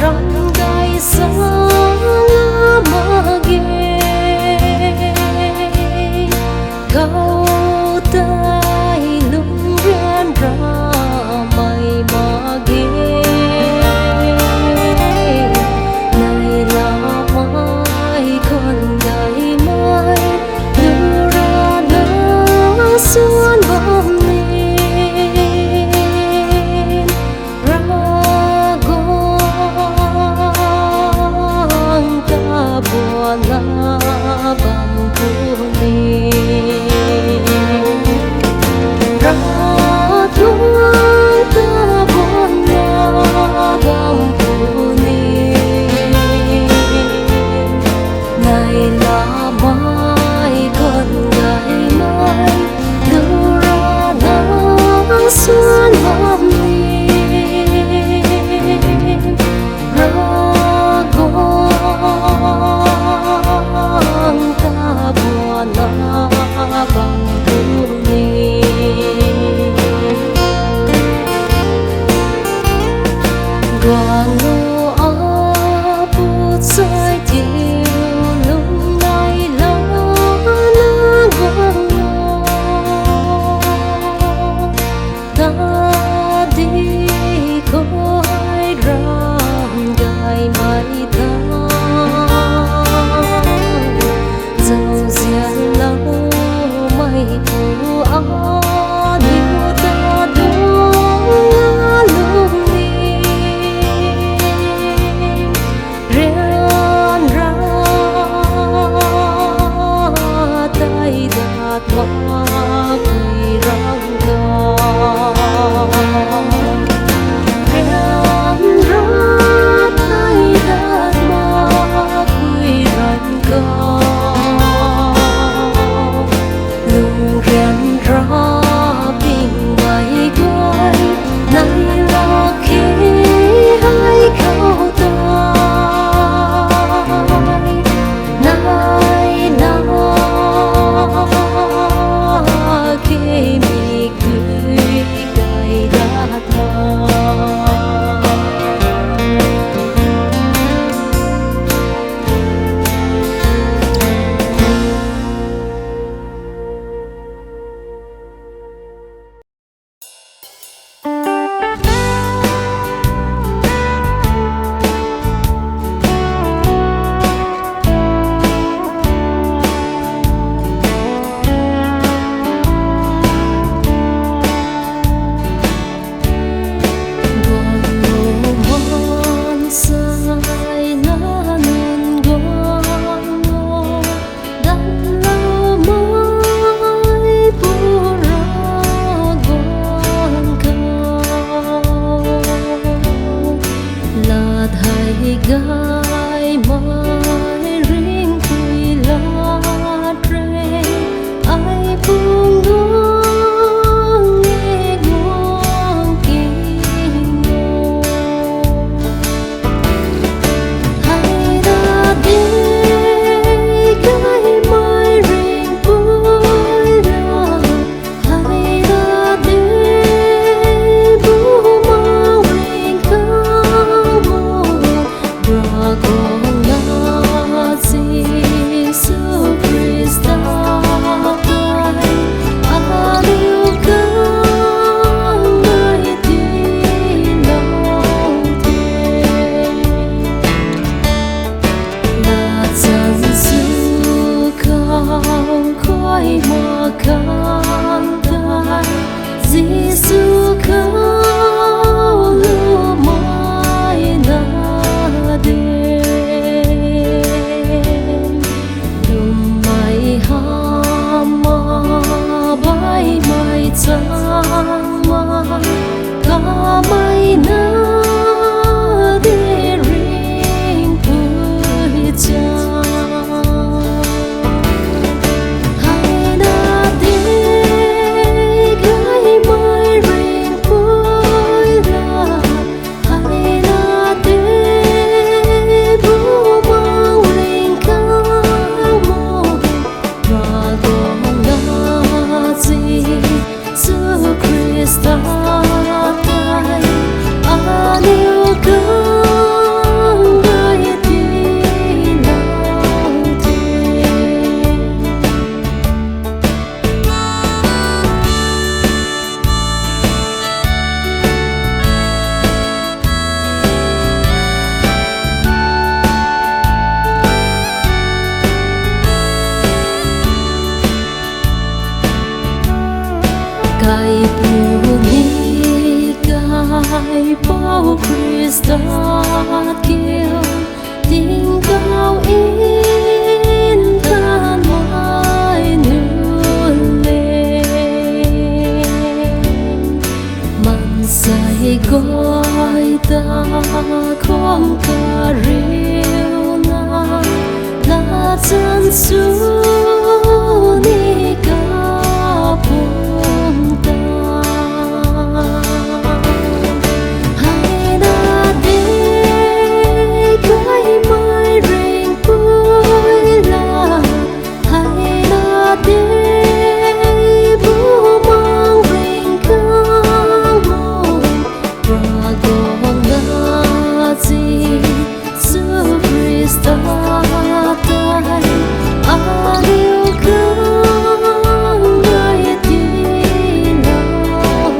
răng gai sáng mà ghê kau tai lung rian ra mày mà ghê này là mai con gái mai đưa ra nắng xuân bom na bang puni ra tuang ta bon na bang puni này là mai con gái mai đưa ra nắng xuân bom Quang lô á bút rơi chiều lúc này lá nắng quang lô ta đi khói răng gai mây tháng dầu diên lâu mây phủ áo gai mai riêng quy lá tre ai buông ngóng nghe nguồn kinh ngô hay đã đi gai mai riêng vui là hay đã đi bu mau riêng cao con là Jesus Christ ai yêu con người tin lâu thế là chân sự không khói mà càng cay Jesus khao lưu mãi là đêm đừng mày ham mà bay mày trăng mà cả mày nỡ để riêng vui cha hay đã đi gai mai riêng vui là hay đã đi bu mau lên cao một và còn là gì giữa Christ Cài bù ni cài bao Christ kêu tiếng cao in than mãi nương lên mặn say gọi ta không cả riêu na là chân su ni ca buông ta hay na đi cái mai rình vui là hay na đi bu mang rình căng môi và gòn na gì su Christa tay adieu căng người đi nào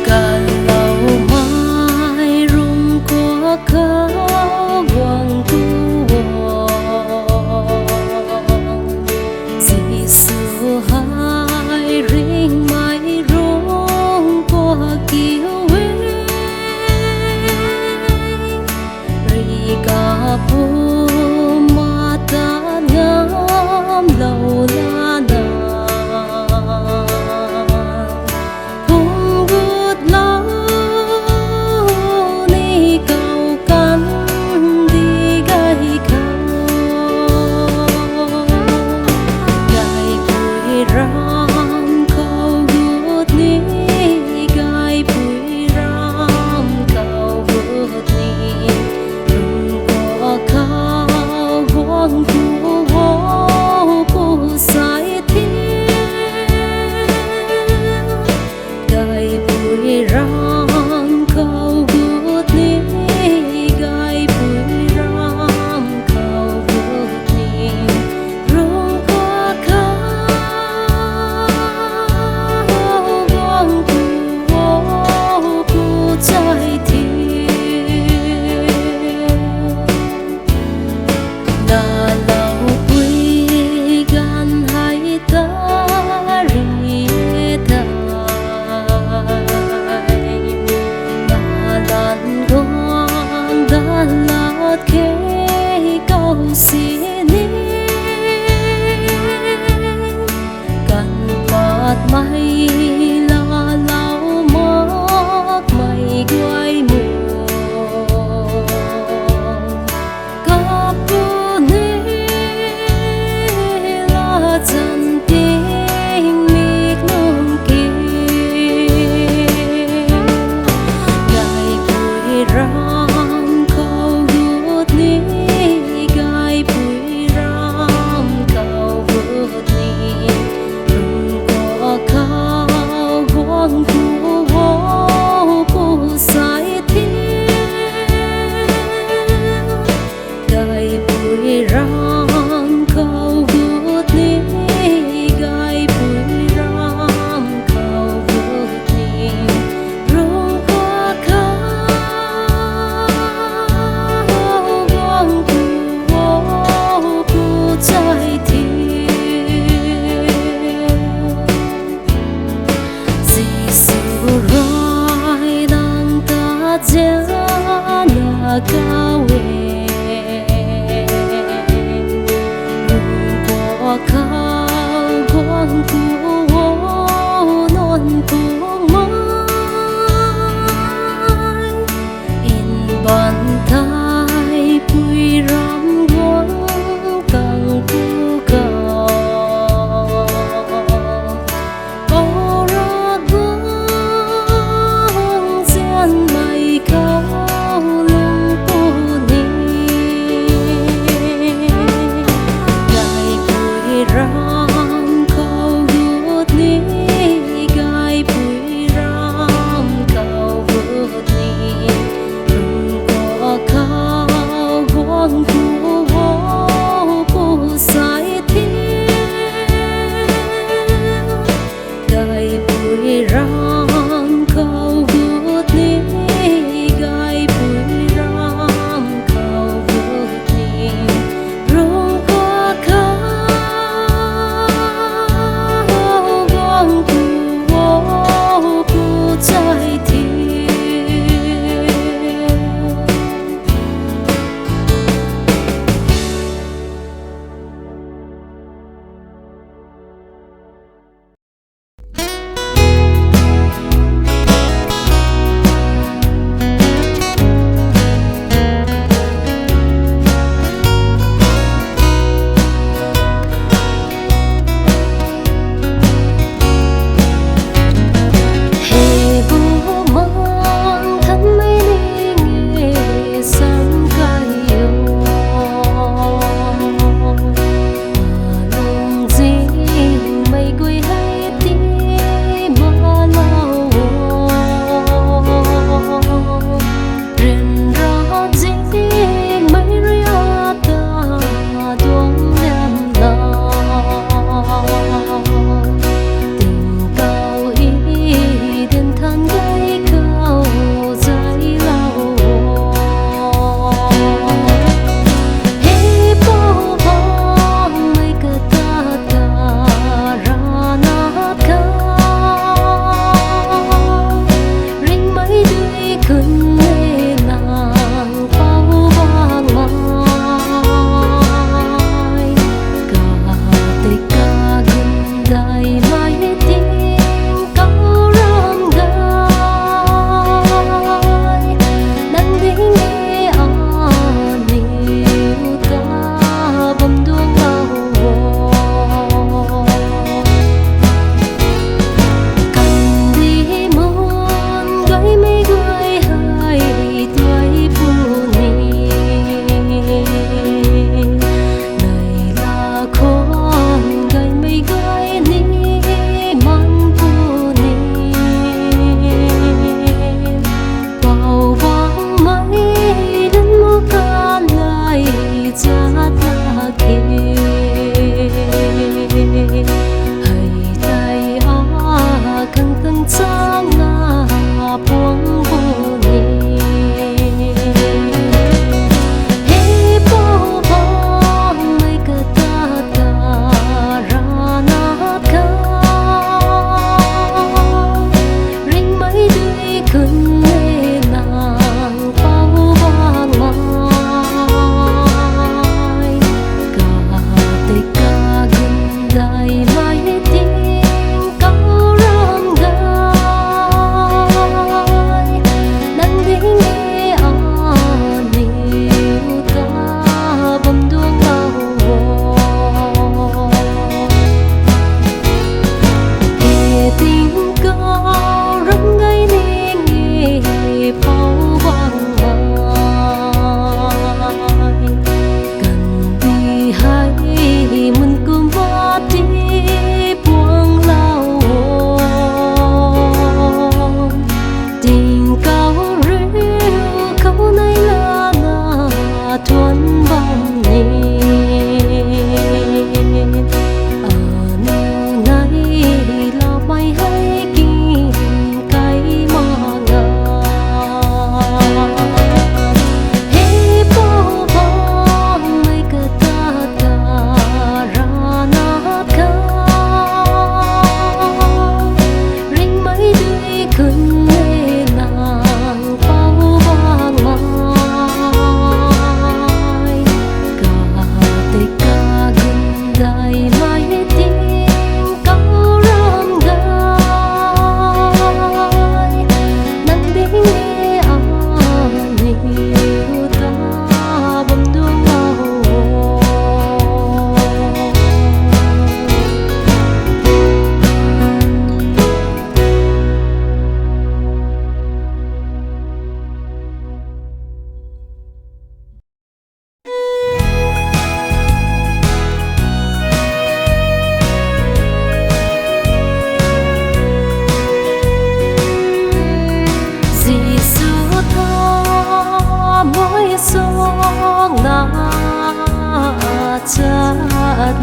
cả lâu mai rung qua khao quang tu dì xưa hai ring mai rung qua kiêu ri cả pu ma ta ngam lâu la na hung gút lâu ni cầu cắn đi gai khao gai bụi ram cầu gút ni gai bụi ram cầu gút ni rung qua khao quang tu vô pu sai thiên gai bụi ram cầu gút ni gai bụi ram cầu gút ni rung qua khao quang tu vô pu sai thiên là lâu quý gan hay ta ri thai là lan con đã lót kế câu xí ni cần bọt mây là lâu móc mây quay mùa có bu ni là chân tiếng miệt nung kia gai bụi ram cầu gút ni gai bụi ram cầu gút ni rung qua khao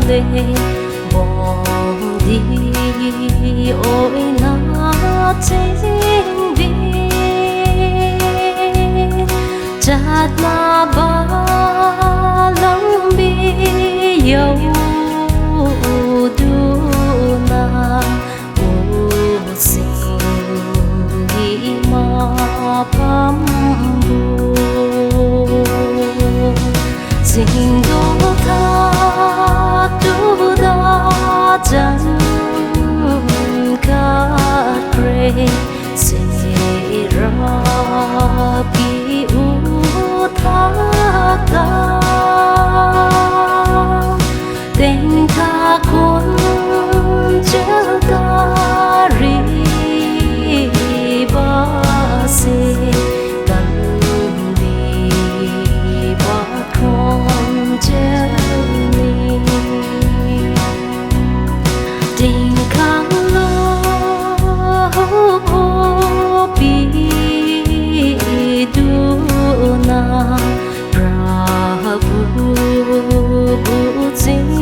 lệ bóng đi ôi na chính đi chát na ba lăng bi yêu du na u sinh đi ma pam bu sinh do tha tu da chan ka kre se ra pi u tha ta tên tha kun chớ ta ri ba se gần đi ba con chớ mi tình khang lo pi du na Prabhu bu sing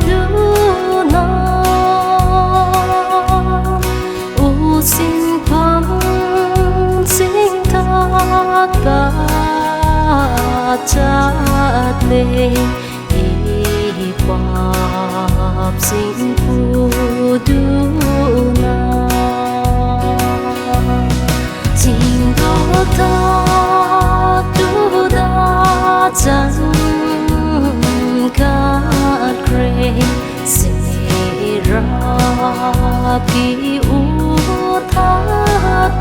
du na u sin pam sing ta ka chat le i pap sing pu du na sing do ta tu da chan ka kre se ra pi u tha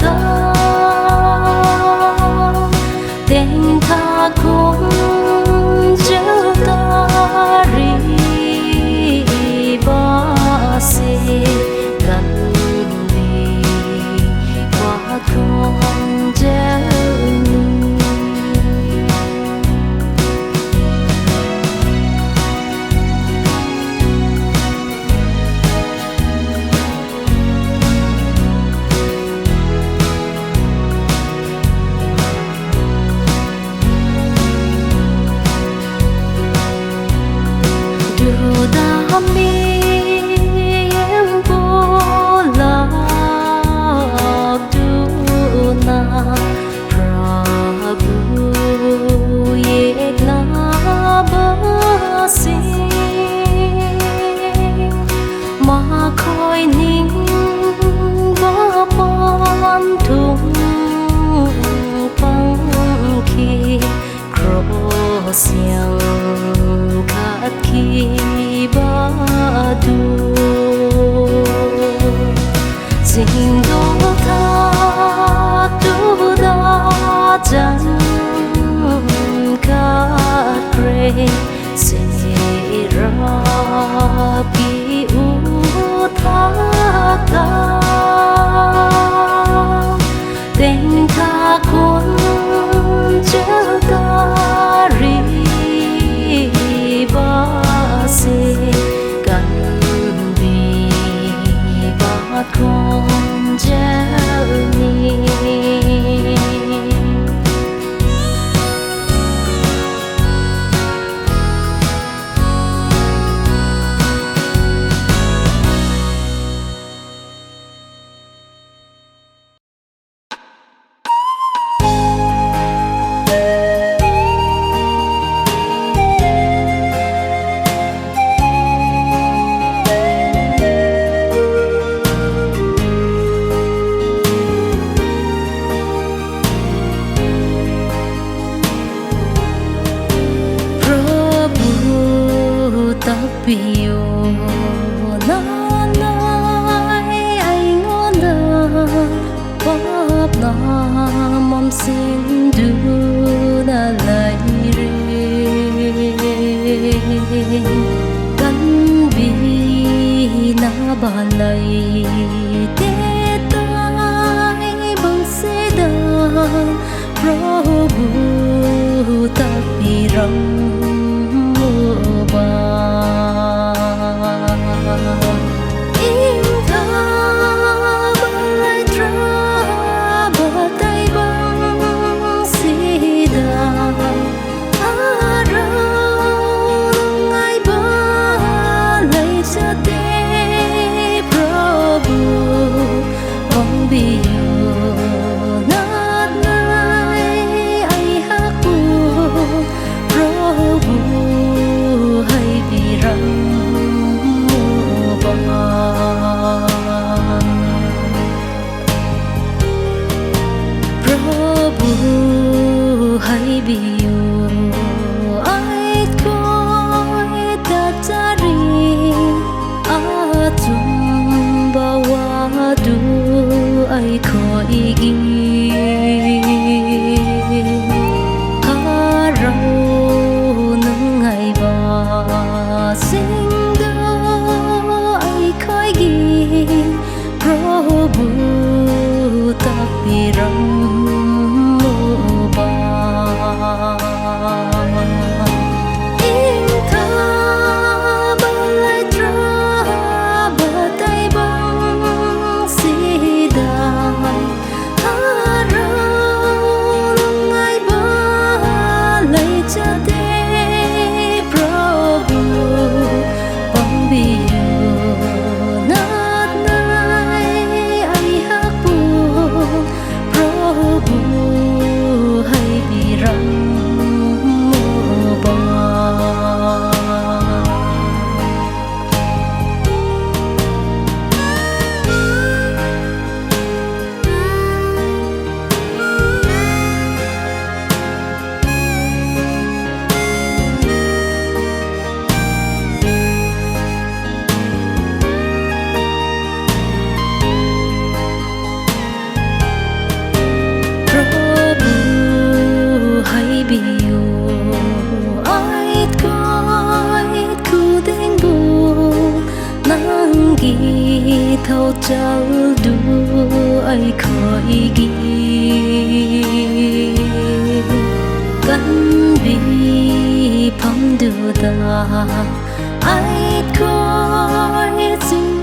ta tên tha kun chớ ta ri ba se gần đi qua con chớ mi em vô lạc du na Prabhu yek na ba sing ma khoi ning ba pon thung pang khi kro siang khat khi ba du sing do tha tu da chan ka kre se ra pi u tha ta tên tha kun chớ ta ri ba se gần đi ba con chớ mi Pio na nai ai ngon da pop na mom sin du na lai re kan bi na ba lai te tai bang se da Prabhu ta pi ram ba im tha ba lai tra ba tai bang si da a ra ngai ba ai khỏi ghi khá rau nâng ngày và sinh đó ai khỏi ghi Prabhu tapi ram thâu cháu đu ai khỏi ghi căn bi phong đưa ta ai khỏi xin